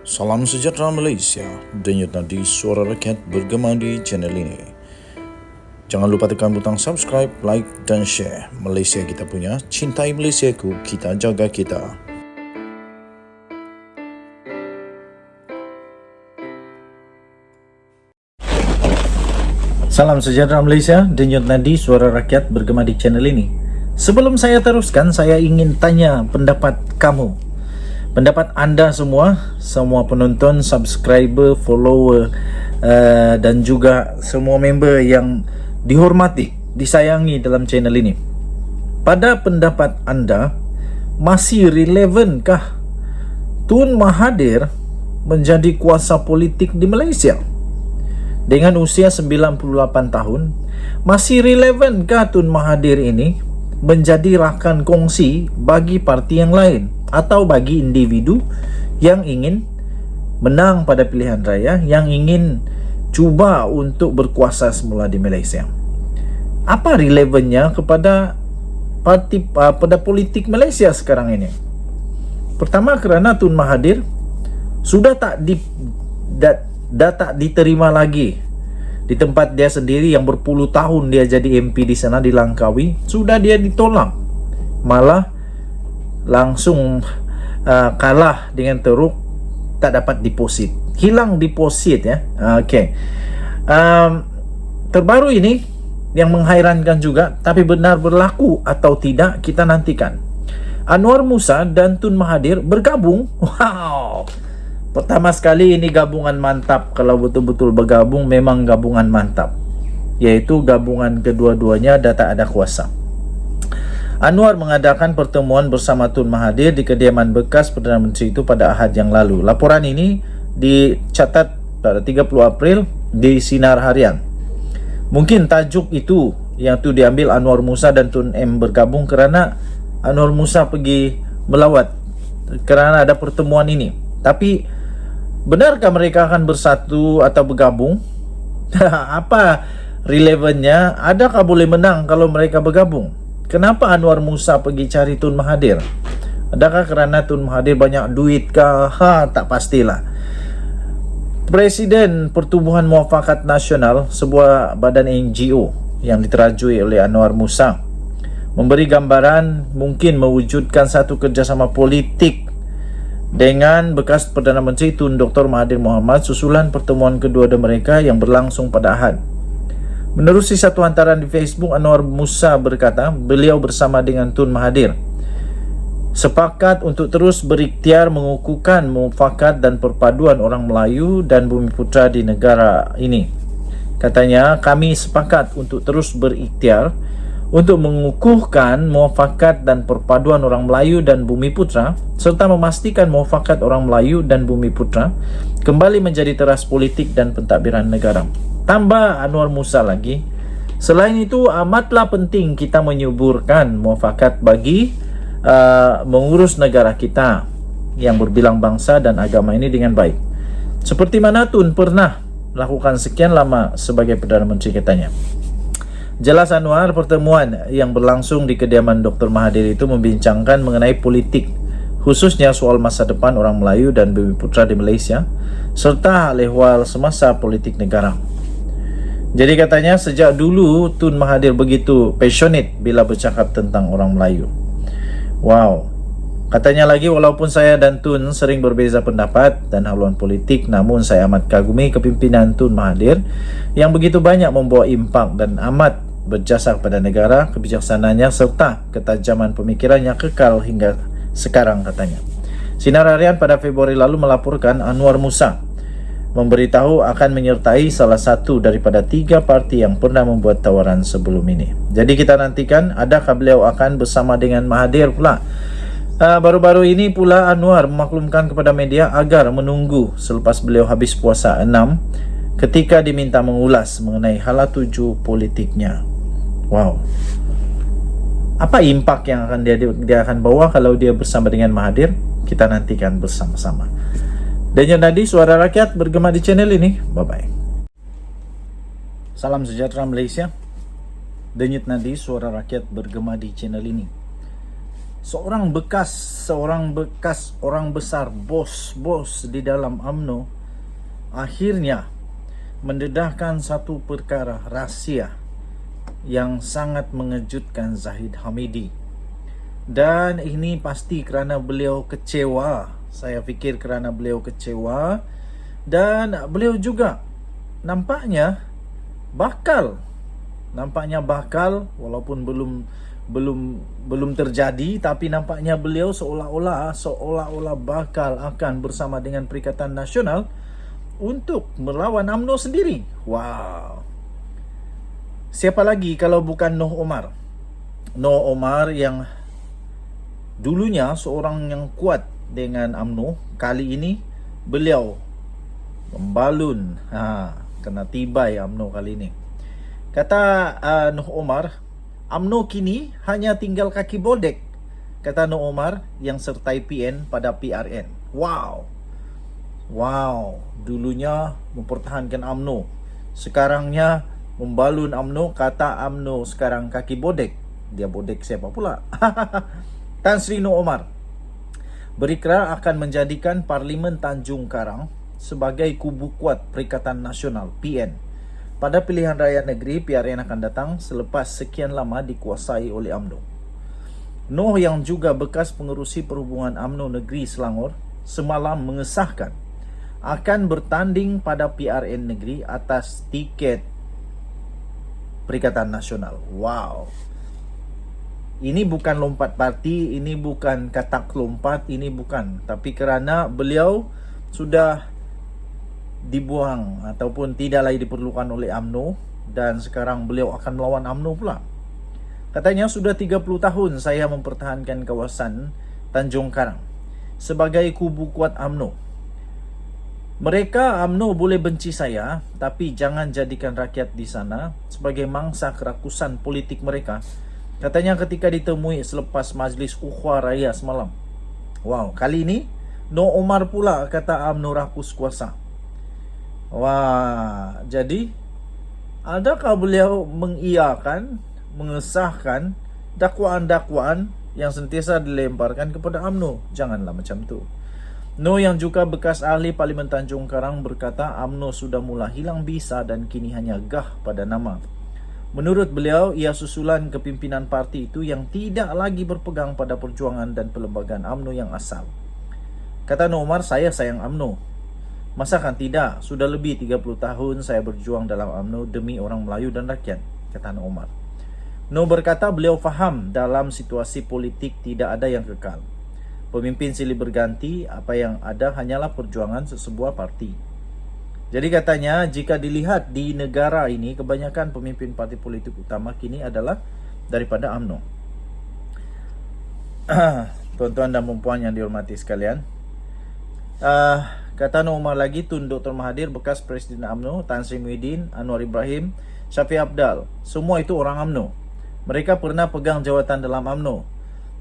Salam sejahtera Malaysia, denyut nadi suara rakyat bergema di channel ini. Jangan lupa tekan butang subscribe, like dan share. Malaysia kita punya, cintai Malaysiaku, kita jaga kita. Salam sejahtera Malaysia, denyut nadi suara rakyat bergema di channel ini. Sebelum saya teruskan, saya ingin tanya pendapat kamu. Pendapat anda semua penonton, subscriber, follower dan juga semua member yang dihormati, disayangi dalam channel ini. Pada pendapat anda, masih relevankah Tun Mahathir menjadi kuasa politik di Malaysia? Dengan usia 98 tahun, masih relevankah Tun Mahathir ini menjadi rakan kongsi bagi parti yang lain atau bagi individu yang ingin menang pada pilihan raya, yang ingin cuba untuk berkuasa semula di Malaysia? Apa relevannya kepada parti pada politik Malaysia sekarang ini? Pertama, kerana Tun Mahathir sudah tak diterima lagi di tempat dia sendiri yang berpuluh tahun dia jadi MP di sana di Langkawi. Sudah dia ditolak, malah langsung kalah dengan teruk, tak dapat deposit, hilang deposit ya. Terbaru ini yang menghairankan juga, tapi benar berlaku atau tidak kita nantikan. Anwar Musa dan Tun Mahathir bergabung. Wow, pertama sekali ini gabungan mantap. Kalau betul-betul bergabung, memang gabungan mantap, yaitu gabungan kedua-duanya tak ada kuasa. Anwar mengadakan pertemuan bersama Tun Mahathir di kediaman bekas Perdana Menteri itu pada Ahad yang lalu. Laporan ini dicatat pada 30 April di Sinar Harian. Mungkin tajuk itu yang tu diambil Anwar Musa dan Tun M bergabung kerana Anwar Musa pergi melawat kerana ada pertemuan ini. Tapi benarkah mereka akan bersatu atau bergabung? Apa relevannya? Adakah boleh menang kalau mereka bergabung? Kenapa Anwar Musa pergi cari Tun Mahathir? Adakah kerana Tun Mahathir banyak duit kah? Tak pastilah. Presiden Pertubuhan Muafakat Nasional, sebuah badan NGO yang diterajui oleh Anwar Musa, memberi gambaran mungkin mewujudkan satu kerjasama politik dengan bekas Perdana Menteri Tun Dr. Mahathir Mohamad susulan pertemuan kedua mereka yang berlangsung pada Ahad. Menerusi satu hantaran di Facebook, Anwar Musa berkata beliau bersama dengan Tun Mahathir sepakat untuk terus berikhtiar mengukuhkan mufakat dan perpaduan orang Melayu dan Bumiputera di negara ini. Katanya, kami sepakat untuk terus berikhtiar untuk mengukuhkan muafakat dan perpaduan orang Melayu dan Bumiputera serta memastikan muafakat orang Melayu dan Bumiputera kembali menjadi teras politik dan pentadbiran negara. Tambah Anwar Musa lagi, selain itu amatlah penting kita menyuburkan muafakat bagi mengurus negara kita yang berbilang bangsa dan agama ini dengan baik, seperti mana Tun pernah lakukan sekian lama sebagai Perdana Menteri, katanya. Jelas Anwar, pertemuan yang berlangsung di kediaman Dr. Mahathir itu membincangkan mengenai politik, khususnya soal masa depan orang Melayu dan Bumiputera di Malaysia serta hal ehwal semasa politik negara. Jadi katanya sejak dulu Tun Mahathir begitu passionate bila bercakap tentang orang Melayu. Wow. Katanya lagi, walaupun saya dan Tun sering berbeza pendapat dan haluan politik, namun saya amat kagumi kepimpinan Tun Mahathir yang begitu banyak membawa impak dan amat berjasa kepada negara. Kebijaksanaannya serta ketajaman pemikirannya kekal hingga sekarang, katanya. Sinar Harian pada Februari lalu melaporkan Anwar Musa memberitahu akan menyertai salah satu daripada 3 parti yang pernah membuat tawaran sebelum ini. Jadi kita nantikan adakah beliau akan bersama dengan Mahathir pula. Baru-baru ini pula Anwar memaklumkan kepada media agar menunggu selepas beliau habis puasa 6 ketika diminta mengulas mengenai hala tuju politiknya. Wow. Apa impak yang akan dia akan bawa kalau dia bersama dengan Mahathir? Kita nantikan bersama-sama. Denyut nadi suara rakyat bergema di channel ini. Bye-bye. Salam sejahtera Malaysia. Denyut nadi suara rakyat bergema di channel ini. seorang bekas orang besar, bos di dalam UMNO akhirnya mendedahkan satu perkara rahsia yang sangat mengejutkan Zahid Hamidi. Dan ini pasti kerana beliau kecewa. Saya fikir kerana beliau kecewa, dan beliau juga nampaknya bakal walaupun belum terjadi, tapi nampaknya beliau seolah-olah bakal akan bersama dengan Perikatan Nasional untuk melawan UMNO sendiri. Wow. Siapa lagi kalau bukan Noh Omar? Noh Omar yang dulunya seorang yang kuat dengan UMNO, kali ini beliau membalun. Kena tibai UMNO kali ini. Kata Noh Omar, UMNO kini hanya tinggal kaki bodek. Kata Noh Omar yang sertai PN pada PRN. Wow. Dulunya mempertahankan UMNO, sekarangnya membalun UMNO. Kata UMNO sekarang kaki bodek. Dia bodek siapa pula? Tan Sri Noh Omar berikrar akan menjadikan Parlimen Tanjung Karang sebagai kubu kuat Perikatan Nasional PN pada pilihan raya negeri PRN akan datang selepas sekian lama dikuasai oleh UMNO. Noh yang juga bekas pengerusi perhubungan UMNO Negeri Selangor semalam mengesahkan akan bertanding pada PRN negeri atas tiket Perikatan Nasional. Wow. Ini bukan lompat parti, ini bukan katak lompat, ini bukan. Tapi kerana beliau sudah dibuang ataupun tidak lagi diperlukan oleh UMNO, dan sekarang beliau akan melawan UMNO pula. Katanya, sudah 30 tahun saya mempertahankan kawasan Tanjung Karang sebagai kubu kuat UMNO. Mereka UMNO boleh benci saya, tapi jangan jadikan rakyat di sana sebagai mangsa kerakusan politik mereka. Katanya ketika ditemui selepas majlis Ukhuwah Raya semalam. Wow, kali ini Noh Omar pula kata UMNO rakus kuasa. Wah, jadi adakah beliau mengiyakan, mengesahkan dakwaan-dakwaan yang sentiasa dilemparkan kepada UMNO? Janganlah macam tu. Noh yang juga bekas ahli Parlimen Tanjung Karang berkata UMNO sudah mula hilang bisa dan kini hanya gah pada nama. Menurut beliau, ia susulan kepimpinan parti itu yang tidak lagi berpegang pada perjuangan dan perlembagaan UMNO yang asal. Kata Noh Omar, saya sayang UMNO. Masakan tidak? Sudah lebih 30 tahun saya berjuang dalam UMNO demi orang Melayu dan rakyat, kata Noh Omar. Noh berkata beliau faham dalam situasi politik tidak ada yang kekal. Pemimpin silih berganti, apa yang ada hanyalah perjuangan sesebuah parti. Jadi katanya, jika dilihat di negara ini, kebanyakan pemimpin parti politik utama kini adalah daripada UMNO. Tuan-tuan dan puan yang dihormati sekalian, kata Noh Omar lagi, Tun Dr. Mahathir, bekas Presiden UMNO, Tan Sri Muhyiddin, Anwar Ibrahim, Syafiq Abdal, semua itu orang UMNO. Mereka pernah pegang jawatan dalam UMNO.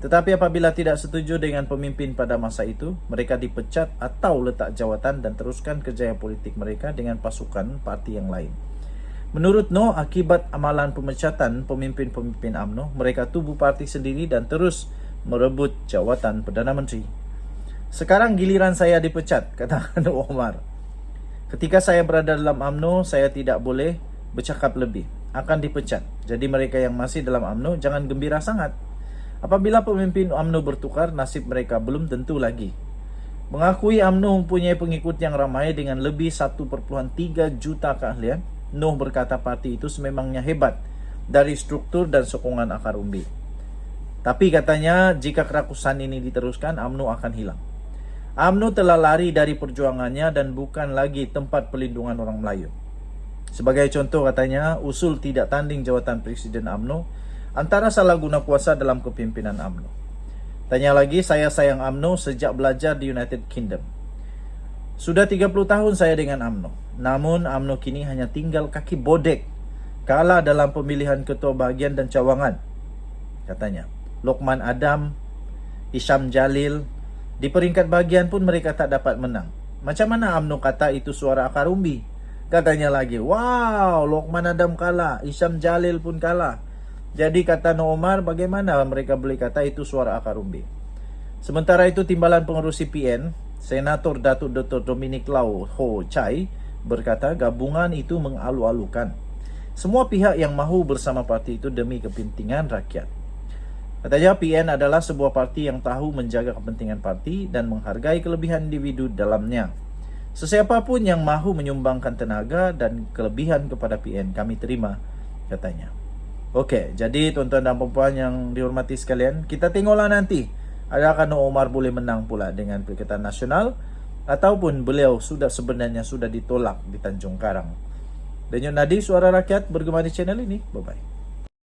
Tetapi apabila tidak setuju dengan pemimpin pada masa itu, mereka dipecat atau letak jawatan dan teruskan kerjaya politik mereka dengan pasukan parti yang lain. Menurut Noh, akibat amalan pemecatan pemimpin-pemimpin UMNO, mereka tubuh parti sendiri dan terus merebut jawatan Perdana Menteri. Sekarang giliran saya dipecat, kata Noh Omar. Ketika saya berada dalam UMNO, saya tidak boleh bercakap lebih, akan dipecat. Jadi mereka yang masih dalam UMNO jangan gembira sangat. Apabila pemimpin UMNO bertukar, nasib mereka belum tentu lagi. Mengakui UMNO mempunyai pengikut yang ramai dengan lebih 1,3 juta keahlian, Noh berkata parti itu sememangnya hebat dari struktur dan sokongan akar umbi. Tapi katanya, jika kerakusan ini diteruskan, UMNO akan hilang. UMNO telah lari dari perjuangannya dan bukan lagi tempat perlindungan orang Melayu. Sebagai contoh katanya, usul tidak tanding jawatan Presiden UMNO antara salah guna kuasa dalam kepimpinan UMNO. Tanya lagi, saya sayang UMNO sejak belajar di United Kingdom. Sudah 30 tahun saya dengan UMNO. Namun UMNO kini hanya tinggal kaki bodek, kalah dalam pemilihan ketua bahagian dan cawangan. Katanya, Lokman Adam, Hisham Jalil, di peringkat bahagian pun mereka tak dapat menang. Macam mana UMNO kata itu suara akar umbi? Katanya lagi, wow, Lokman Adam kalah, Hisham Jalil pun kalah. Jadi kata No Omar, bagaimana mereka boleh kata itu suara akar umbi? Sementara itu, Timbalan Pengurus CPN, Senator Datuk Dr. Dominic Lau Ho Chai berkata gabungan itu mengalu-alukan. Semua pihak yang mahu bersama parti itu demi kepentingan rakyat. Katanya PN adalah sebuah parti yang tahu menjaga kepentingan parti dan menghargai kelebihan individu dalamnya. Sesiapa pun yang mahu menyumbangkan tenaga dan kelebihan kepada PN, kami terima, katanya. Okey, jadi tuan-tuan dan puan yang dihormati sekalian, kita tengoklah nanti adakah No Omar boleh menang pula dengan Perikatan Nasional ataupun beliau sebenarnya sudah ditolak di Tanjung Karang. Denyut Nadi, Suara Rakyat bergema di channel ini. Bye-bye.